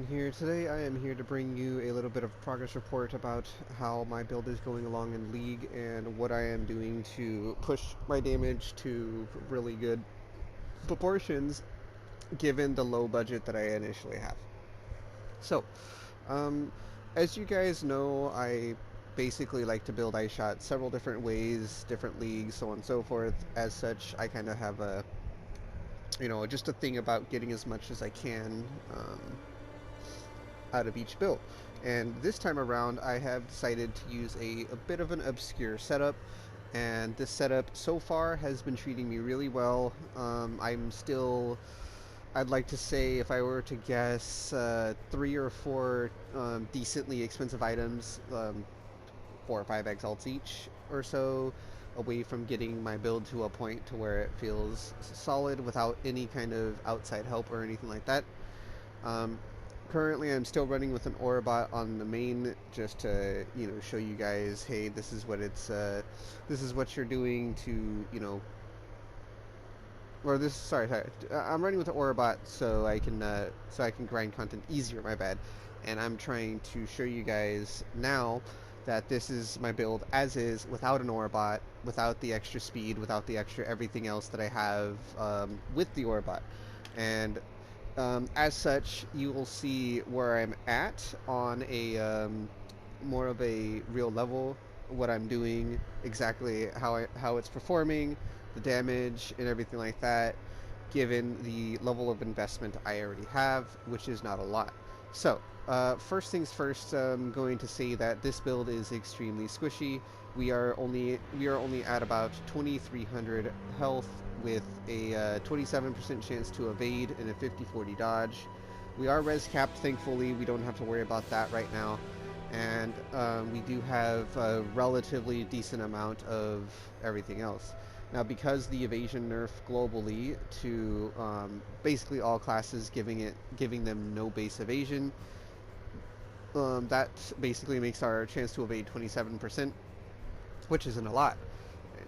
Chaos-Reighn here. Today I am here to bring you a little bit of progress report about how my build is going along in League and what I am doing to push my damage to really good proportions given the low budget that I initially have. So, um, as you guys know, I basically like to build ice shot several different ways, different leagues, so on and so forth. As such, I kind of have a, just a thing about getting as much as I can out of each build. And this time around, I have decided to use a bit of an obscure setup. And this setup so far has been treating me really well. I'd like to say, if I were to guess, 3 or 4 decently expensive items, 4 or 5 exalts each or so, away from getting my build to a point to where it feels solid without any kind of outside help or anything like that. Um, Currently, I'm still running with an Orabot on the main, just to show you guys, hey, this is what you're doing to or this sorry, I'm running with an Orabot so I can grind content easier. My bad, and I'm trying to show you guys now that this is my build as is, without an Orabot, without the extra speed, without the extra everything else that I have with the Orabot, and as such, you will see where I'm at on a more of a real level, what I'm doing, exactly how it's performing, the damage, and everything like that, given the level of investment I already have, which is not a lot. So, first things first, I'm going to say that this build is extremely squishy. We are only at about 2,300 health with a 27% chance to evade and a 50-40 dodge. We are res capped, thankfully. We don't have to worry about that right now. And we do have a relatively decent amount of everything else. Now, because the evasion nerf globally to basically all classes, giving them no base evasion, that basically makes our chance to evade 27%, which isn't a lot.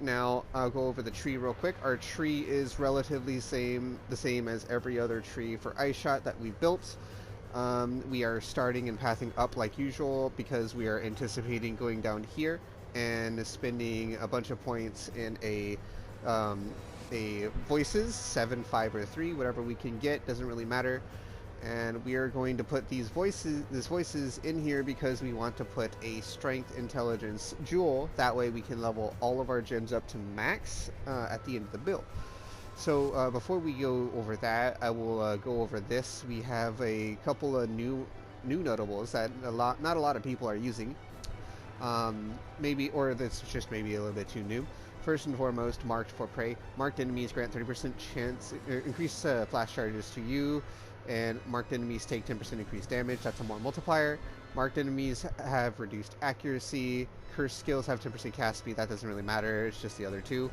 Now, I'll go over the tree real quick. Our tree is relatively the same as every other tree for ice shot that we've built. We are starting and pathing up like usual because we are anticipating going down here and spending a bunch of points in a voices 7, 5, or 3, whatever we can get, doesn't really matter. And we are going to put these voices in here because we want to put a strength intelligence jewel. That way we can level all of our gems up to max at the end of the build. So before we go over that, I will go over this. We have a couple of new notables that not a lot of people are using. Maybe, or that's just maybe a little bit too new. First and foremost, marked for prey. Marked enemies grant 30% chance increase flash charges to you, and marked enemies take 10% increased damage. That's a more multiplier. Marked enemies have reduced accuracy. Cursed skills have 10% cast speed. That doesn't really matter. It's just the other two.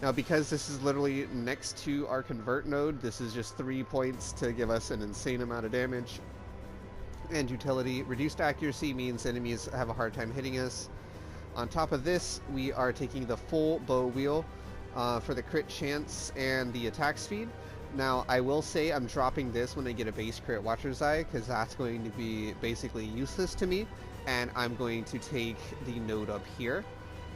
Now, because this is literally next to our convert node, this is just 3 points to give us an insane amount of damage. And utility, reduced accuracy means enemies have a hard time hitting us. On top of this, we are taking the full bow wheel for the crit chance and the attack speed. Now, I will say I'm dropping this when I get a base crit Watcher's Eye, because that's going to be basically useless to me, and I'm going to take the node up here,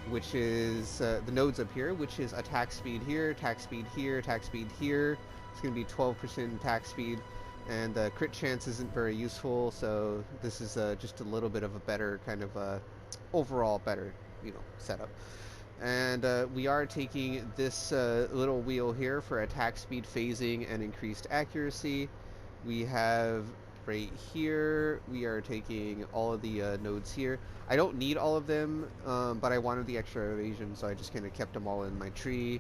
which is the nodes up here, which is attack speed here, attack speed here, attack speed here. It's going to be 12% attack speed, and the crit chance isn't very useful, so this is just a little bit of a better kind of overall better setup. And we are taking this little wheel here for attack speed, phasing, and increased accuracy. We have right here, we are taking all of the nodes here. I don't need all of them, but I wanted the extra evasion, so I just kind of kept them all in my tree.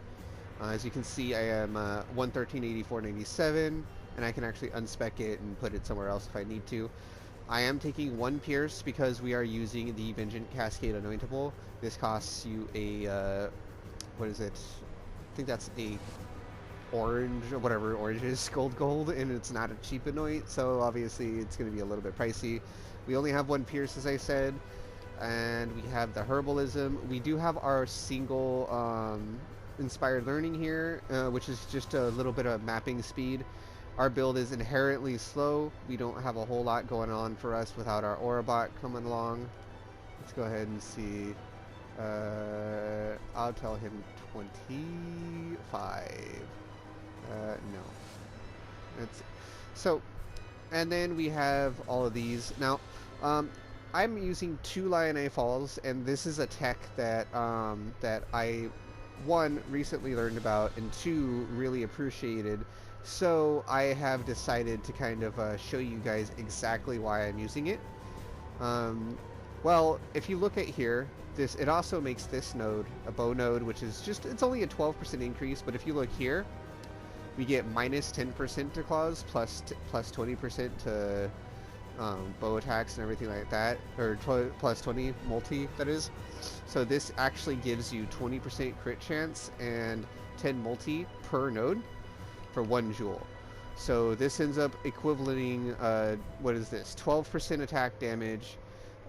As you can see, I am 113, 84, 97, and I can actually unspec it and put it somewhere else if I need to. I am taking 1 Pierce because we are using the Vengeant Cascade Anointable. This costs you a, what is it? I think that's a orange, or whatever orange is, gold, and it's not a cheap anoint, so obviously it's going to be a little bit pricey. We only have 1 Pierce, as I said, and we have the Herbalism. We do have our single Inspired Learning here, which is just a little bit of mapping speed. Our build is inherently slow. We don't have a whole lot going on for us without our Orabot coming along. Let's go ahead and see. I'll tell him 25. No. It's so, and then we have all of these. Now, I'm using 2 Lioness Falls, and this is a tech that that I, one, recently learned about, and 2, really appreciated. So I have decided to kind of show you guys exactly why I'm using it. Well, if you look at here, it also makes this node a bow node, which is just, it's only a 12% increase, but if you look here, we get minus 10% to claws, plus 20% to bow attacks and everything like that, or plus 20 multi, that is. So this actually gives you 20% crit chance and 10 multi per node for 1 jewel. So this ends up equivalenting, what is this, 12% attack damage,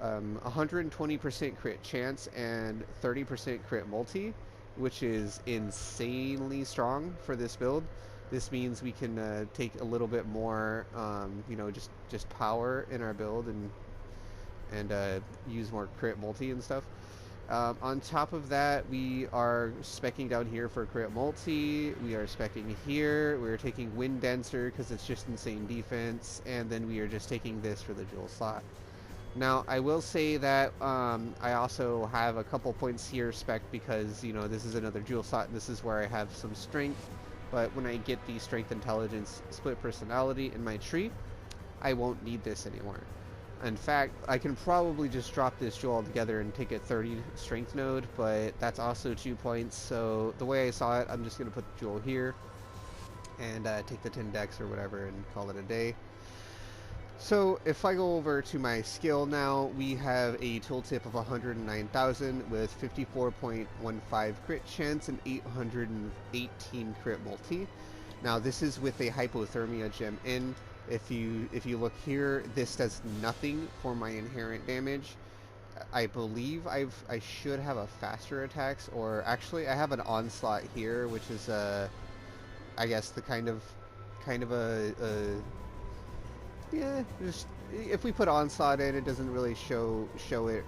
120% crit chance, and 30% crit multi, which is insanely strong for this build. This means we can take a little bit more, you know, just power in our build and use more crit multi and stuff. On top of that, we are speccing down here for crit multi. We are speccing here. We're taking Wind Dancer because it's just insane defense, and then we are just taking this for the jewel slot. Now, I will say that I also have a couple points here spec because, you know, this is another jewel slot, and this is where I have some strength. But when I get the strength, intelligence, split personality in my tree, I won't need this anymore. In fact, I can probably just drop this jewel altogether and take a 30 strength node, but that's also 2 points. So the way I saw it, I'm just going to put the jewel here and take the 10 dex or whatever and call it a day. So if I go over to my skill now, we have a tooltip of 109,000 with 54.15 crit chance and 818 crit multi. Now this is with a hypothermia gem in. If you look here, this does nothing for my inherent damage. I believe I should have a faster attacks, or actually I have an onslaught here, which is I guess the kind of a yeah, just if we put onslaught in, it doesn't really show it,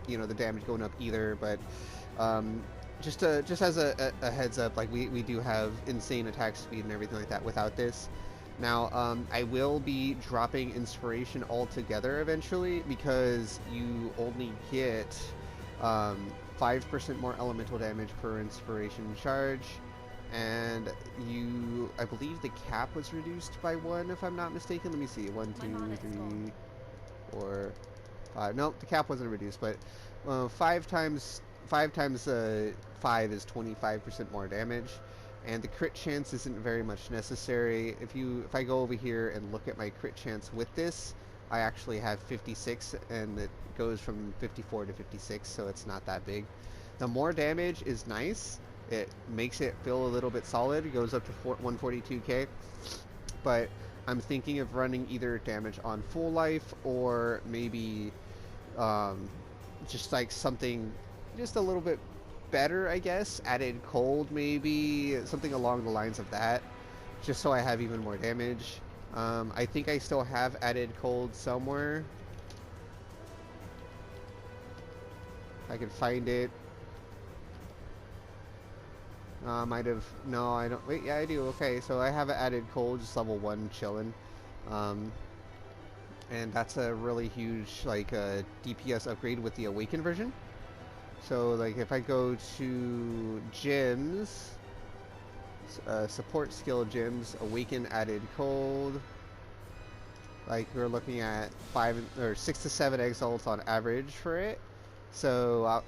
you know, the damage going up either. But just as a heads up, like we do have insane attack speed and everything like that without this. Now I will be dropping inspiration altogether eventually because you only get 5% more elemental damage per inspiration charge. And I believe the cap was reduced by 1, if I'm not mistaken. Let me see, 1, 2, 3, 4, 5. Nope, the cap wasn't reduced, but 5 times 5 is 25% more damage, and the crit chance isn't very much necessary. If I go over here and look at my crit chance with this, I actually have 56, and it goes from 54 to 56, so it's not that big. The more damage is nice. It makes it feel a little bit solid. It goes up to 142k, but I'm thinking of running either damage on full life or maybe just like something just a little bit better, I guess. Added cold, maybe something along the lines of that, just so I have even more damage. I think I still have added cold somewhere. I can find it. Might have, no, I don't, wait, yeah, I do. Okay, so I have added cold, just level 1 chilling, and that's a really huge, like, DPS upgrade with the Awaken version. So, like, if I go to gyms, support skill gyms, Awaken added cold, like, we're looking at 6 to 7 exalts on average for it. So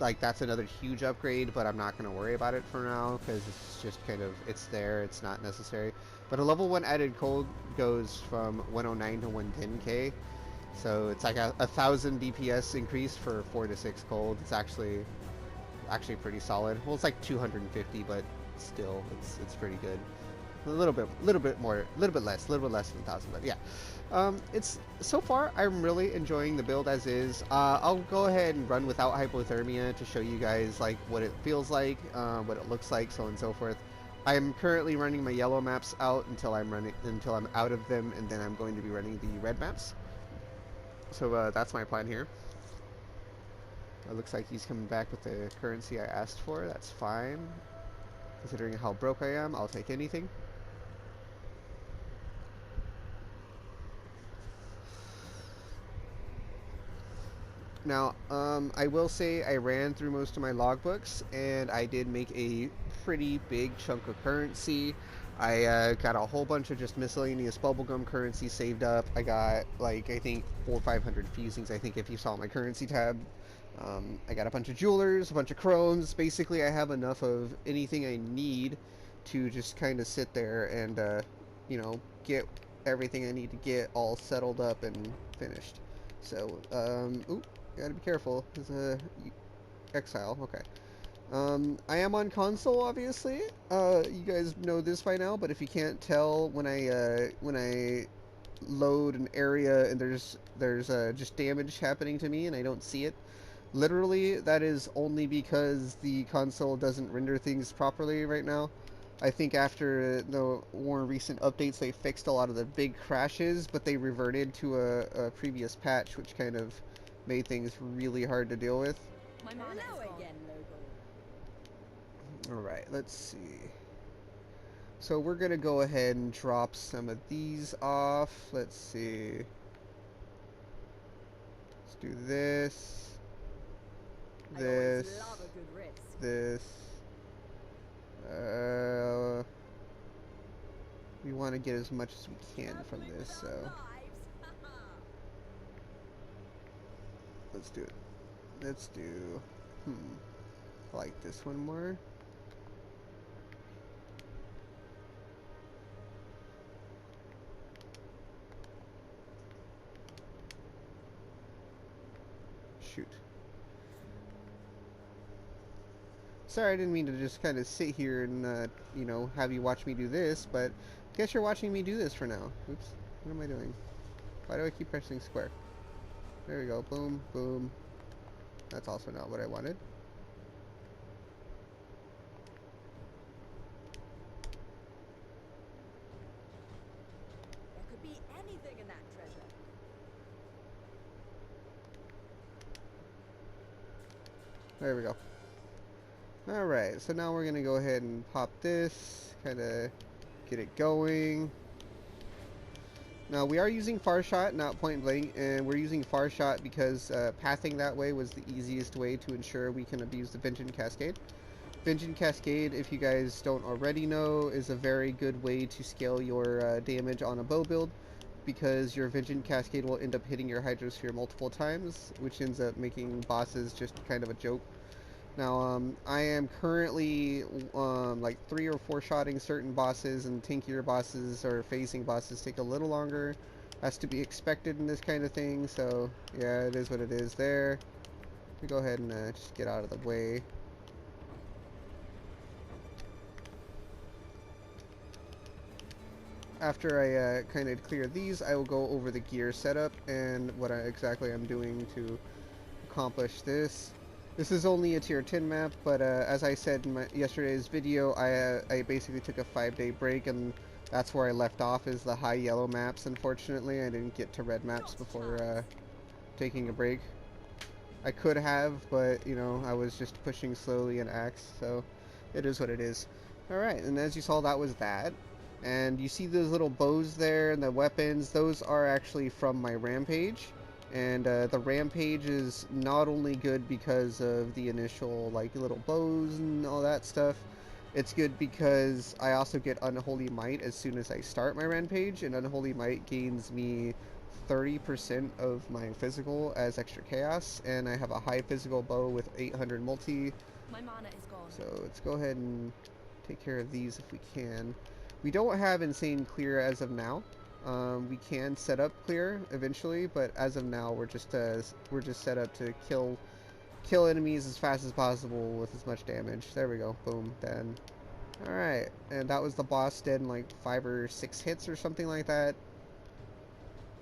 like, that's another huge upgrade, but I'm not going to worry about it for now because it's just kind of, it's there, it's not necessary. But a level 1 added cold goes from 109 to 110k, so it's like a 1000 DPS increase for 4 to 6 cold. It's actually pretty solid. Well, it's like 250, but still, it's pretty good. A little bit less than 1000, but yeah. It's so far I'm really enjoying the build as is. I'll go ahead and run without hypothermia to show you guys like what it feels like, what it looks like, so on and so forth. I'm currently running my yellow maps out until I'm out of them, and then I'm going to be running the red maps. So that's my plan here. It looks like he's coming back with the currency I asked for. That's fine. Considering how broke I am, I'll take anything. Now, I will say I ran through most of my logbooks, and I did make a pretty big chunk of currency. I got a whole bunch of just miscellaneous bubblegum currency saved up. I got, like, I think 400 or 500 fusings, I think, if you saw my currency tab. I got a bunch of jewelers, a bunch of crones. Basically, I have enough of anything I need to just kind of sit there and, you know, get everything I need to get all settled up and finished. So, oop, gotta be careful. There's a exile. Okay. I am on console, obviously. You guys know this by now, but if you can't tell, when I load an area and there's just damage happening to me and I don't see it, literally that is only because the console doesn't render things properly right now. I think after the more recent updates, they fixed a lot of the big crashes, but they reverted to a previous patch, which kind of made things really hard to deal with. Alright, let's see. So we're going to go ahead and drop some of these off. Let's see. Let's do this. This. This. We want to get as much as we can from this, so let's do it. Let's do, I like this one more. Shoot. Sorry, I didn't mean to just kind of sit here and, you know, have you watch me do this, but I guess you're watching me do this for now. Oops. What am I doing? Why do I keep pressing square? There we go. Boom, boom. That's also not what I wanted. There could be anything in that treasure. There we go. Alright, so now we're going to go ahead and pop this, kind of get it going. Now, we are using far shot, not point blank, and we're using far shot because pathing that way was the easiest way to ensure we can abuse the Vengeance Cascade. Vengeance Cascade, if you guys don't already know, is a very good way to scale your damage on a bow build, because your Vengeance Cascade will end up hitting your Hydrosphere multiple times, which ends up making bosses just kind of a joke. Now, I am currently, like 3 or 4 shotting certain bosses, and tankier bosses or phasing bosses take a little longer. That's to be expected in this kind of thing, so yeah, it is what it is there. We go ahead and just get out of the way. After I kind of clear these, I will go over the gear setup and what exactly I'm doing to accomplish this. This is only a tier 10 map, but as I said in yesterday's video, I basically took a 5-day break, and that's where I left off, is the high yellow maps. Unfortunately, I didn't get to red maps before taking a break. I could have, but, you know, I was just pushing slowly an axe, so it is what it is. Alright, and as you saw, that was that. And you see those little bows there and the weapons, those are actually from my rampage. And the rampage is not only good because of the initial like little bows and all that stuff, it's good because I also get Unholy Might as soon as I start my rampage, and Unholy Might gains me 30% of my physical as extra chaos, and I have a high physical bow with 800 multi. My mana is gone. So let's go ahead and take care of these if we can. We don't have insane clear as of now. We can set up clear eventually, but as of now, we're just set up to kill enemies as fast as possible with as much damage. There we go. Boom. Done. All right, and that was the boss dead in like 5 or 6 hits or something like that.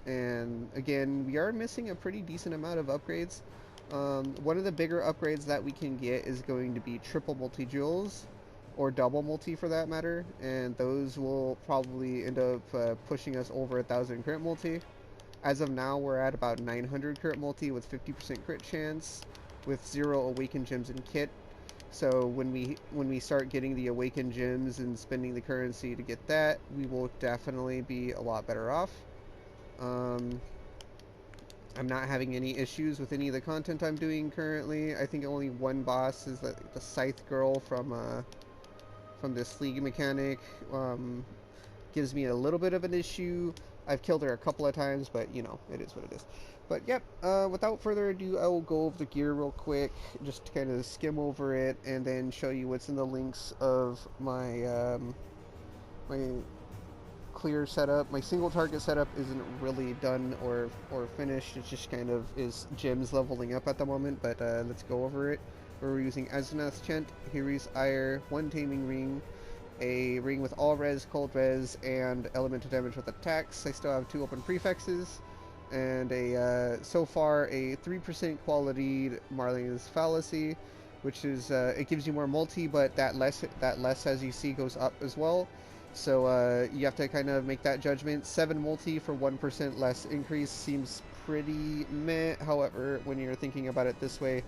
And again, we are missing a pretty decent amount of upgrades. One of the bigger upgrades that we can get is going to be triple multi-jewels. or double multi for that matter, and those will probably end up pushing us over 1,000 crit multi. As of now, we're at about 900 crit multi with 50% crit chance, with 0 awakened gems in kit. So when we start getting the awakened gems and spending the currency to get that, we will definitely be a lot better off. Um, I'm not having any issues with any of the content I'm doing currently. I think only one boss is the Scythe Girl from this League mechanic. Gives me a little bit of an issue. I've killed her a couple of times, but you know, it is what it is. But yep, without further ado, I will go over the gear real quick, just to kind of skim over it, and then show you what's in the links of my my clear setup. My single target setup isn't really done or finished. It just kind of is gems leveling up at the moment, but let's go over it. We're using Asenath's Chant, Hiri's Ire, one Taming Ring, a ring with all res, cold res, and elemental damage with attacks. I still have 2 open prefixes, and so far a 3% quality Marlene's Fallacy, which is it gives you more multi, but that less as you see goes up as well. So you have to kind of make that judgment. 7 multi for 1% less increase seems pretty meh. However, when you're thinking about it this way,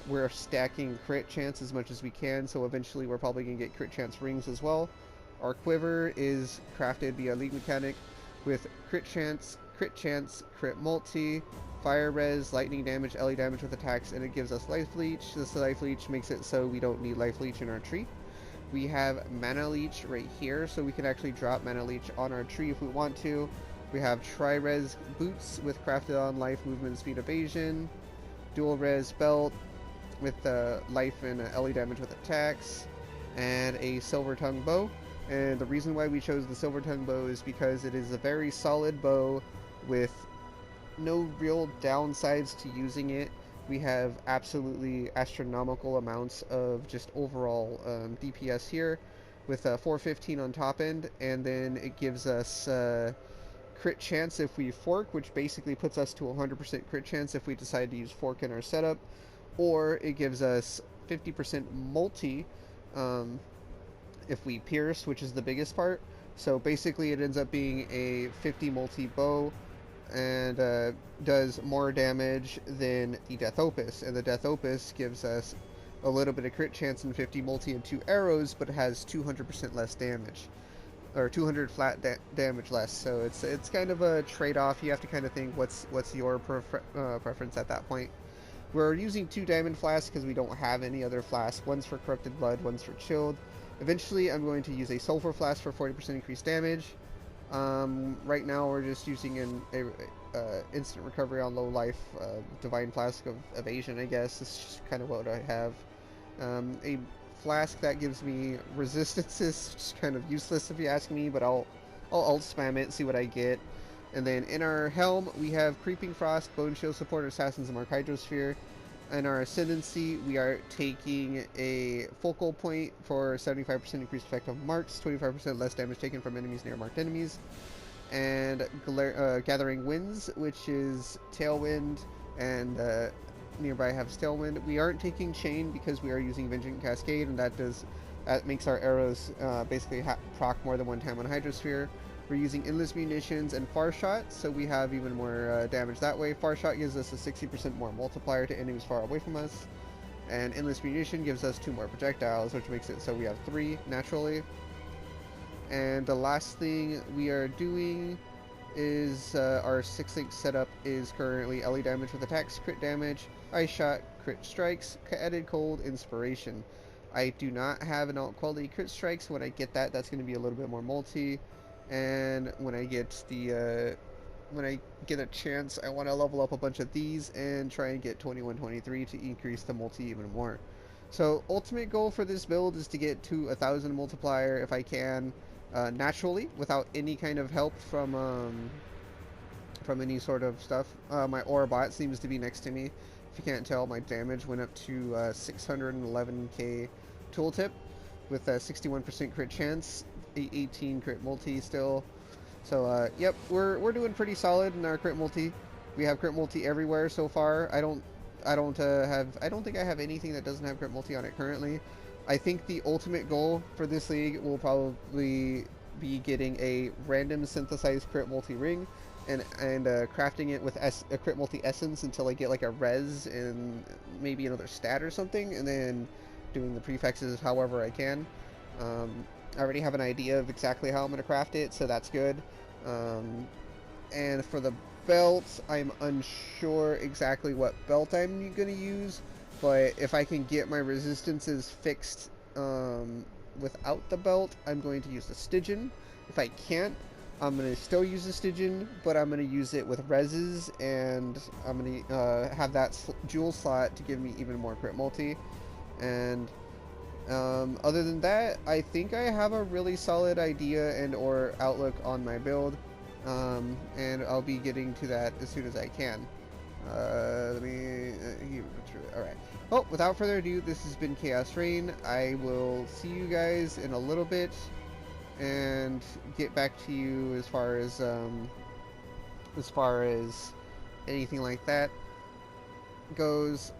we're stacking crit chance as much as we can, so eventually we're probably going to get crit chance rings as well. Our quiver is crafted via League mechanic with crit chance, crit multi, fire res, lightning damage, LE damage with attacks, and it gives us life leech. This life leech makes it so we don't need life leech in our tree. We have mana leech right here, so we can actually drop mana leech on our tree if we want to. We have tri-res boots with crafted on life, movement, speed, evasion, dual res belt with life and LE damage with attacks, and a silver tongue bow. And the reason why we chose the silver tongue bow is because it is a very solid bow with no real downsides to using it. We have absolutely astronomical amounts of just overall DPS here, with 415 on top end, and then it gives us crit chance if we fork, which basically puts us to 100% crit chance if we decide to use fork in our setup, or it gives us 50% multi if we pierce, which is the biggest part. So basically it ends up being a 50 multi bow, and does more damage than the Death Opus, and the Death Opus gives us a little bit of crit chance and 50 multi and 2 arrows, but it has 200% less damage, or 200 flat damage less. So it's kind of a trade-off. You have to kind of think what's your preference at that point. We're using 2 diamond flasks because we don't have any other flasks. One's for corrupted blood, one's for chilled. Eventually I'm going to use a sulfur flask for 40% increased damage. Right now we're just using an instant recovery on low life, divine flask of evasion, I guess. This is just kind of what I have. A flask that gives me resistances, which is kind of useless if you ask me, but I'll spam it, see what I get. And then in our helm we have Creeping Frost, Bone Shield Support, Assassins, and Mark Hydrosphere. In our Ascendancy, we are taking a focal point for 75% increased effect of marks, 25% less damage taken from enemies near marked enemies, and Gathering Winds, which is Tailwind, and nearby have Tailwind. We aren't taking Chain because we are using Vengeant Cascade, and that makes our arrows basically proc more than one time on Hydrosphere. We're using Endless Munitions and Far Shot, so we have even more damage that way. Far Shot gives us a 60% more multiplier to enemies far away from us, and Endless Munition gives us 2 more projectiles, which makes it so we have 3 naturally. And the last thing we are doing is our 6-link setup is currently LE damage with attacks, crit damage, ice shot, crit strikes, added cold, inspiration. I do not have an alt quality crit strikes. When I get that, that's going to be a little bit more multi. And when I get a chance, I want to level up a bunch of these and try and get 21, 23 to increase the multi even more. So ultimate goal for this build is to get to 1,000 multiplier if I can, naturally, without any kind of help from any sort of stuff. My aura bot seems to be next to me. If you can't tell, my damage went up to 611k tooltip with a 61% crit chance, 18 crit multi still. So yep, we're doing pretty solid in our crit multi. We have crit multi everywhere so far. I don't think I have anything that doesn't have crit multi on it currently. I think the ultimate goal for this league will probably be getting a random synthesized crit multi ring and crafting it with a crit multi essence until I get like a res and maybe another stat or something, and then doing the prefixes however I can. I already have an idea of exactly how I'm going to craft it, so that's good. And for the belt, I'm unsure exactly what belt I'm going to use, but if I can get my resistances fixed without the belt, I'm going to use the Stygian. If I can't, I'm going to still use the Stygian, but I'm going to use it with reses, and I'm going to have that jewel slot to give me even more crit multi. And other than that, I think I have a really solid idea and or outlook on my build, and I'll be getting to that as soon as I can. Let me... Alright. Well, without further ado, this has been Chaos-Reighn. I will see you guys in a little bit and get back to you as far as anything like that goes.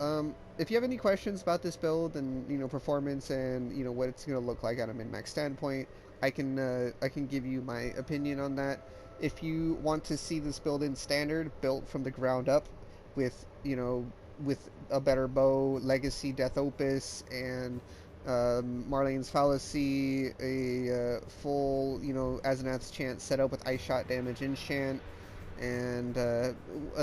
If you have any questions about this build and performance and what it's going to look like at a min-max standpoint, I can give you my opinion on that. If you want to see this build in standard, built from the ground up, with with a better bow, Legacy, Death Opus, and Marlene's Fallacy, a full Asenath's Chant set up with Ice Shot damage enchant, and a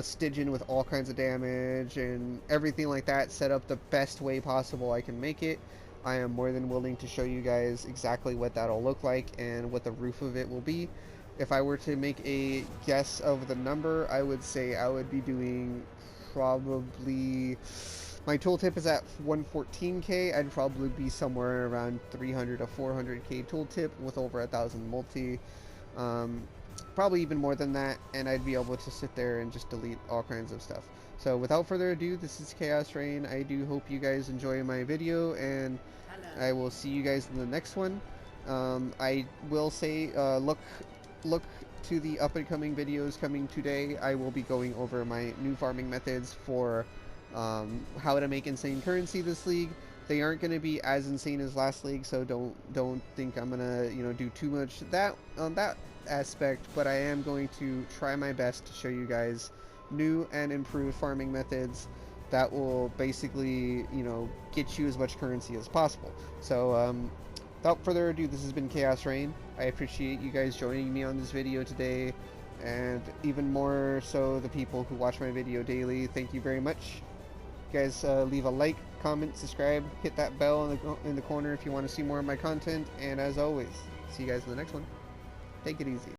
Stygian with all kinds of damage and everything like that set up the best way possible I can make it, I am more than willing to show you guys exactly what that'll look like and what the roof of it will be. If I were to make a guess of the number, I would say I would be doing probably... My tooltip is at 114k. I'd probably be somewhere around 300 to 400k tooltip with over 1,000 multi. Probably even more than that, and I'd be able to sit there and just delete all kinds of stuff. So without further ado, this is Chaos-Reighn. I do hope you guys enjoy my video, and I will see you guys in the next one. I will say, look to the up-and-coming videos coming today. I will be going over my new farming methods for how to make insane currency this league. They aren't going to be as insane as last league, so don't think I'm gonna do too much that on that aspect, but I am going to try my best to show you guys new and improved farming methods that will basically get you as much currency as possible. So without further ado, this has been Chaos-Reighn. I appreciate you guys joining me on this video today, and even more so the people who watch my video daily. Thank you very much. You guys leave a like, comment, subscribe, hit that bell in the corner if you want to see more of my content, and as always, see you guys in the next one. Take it easy.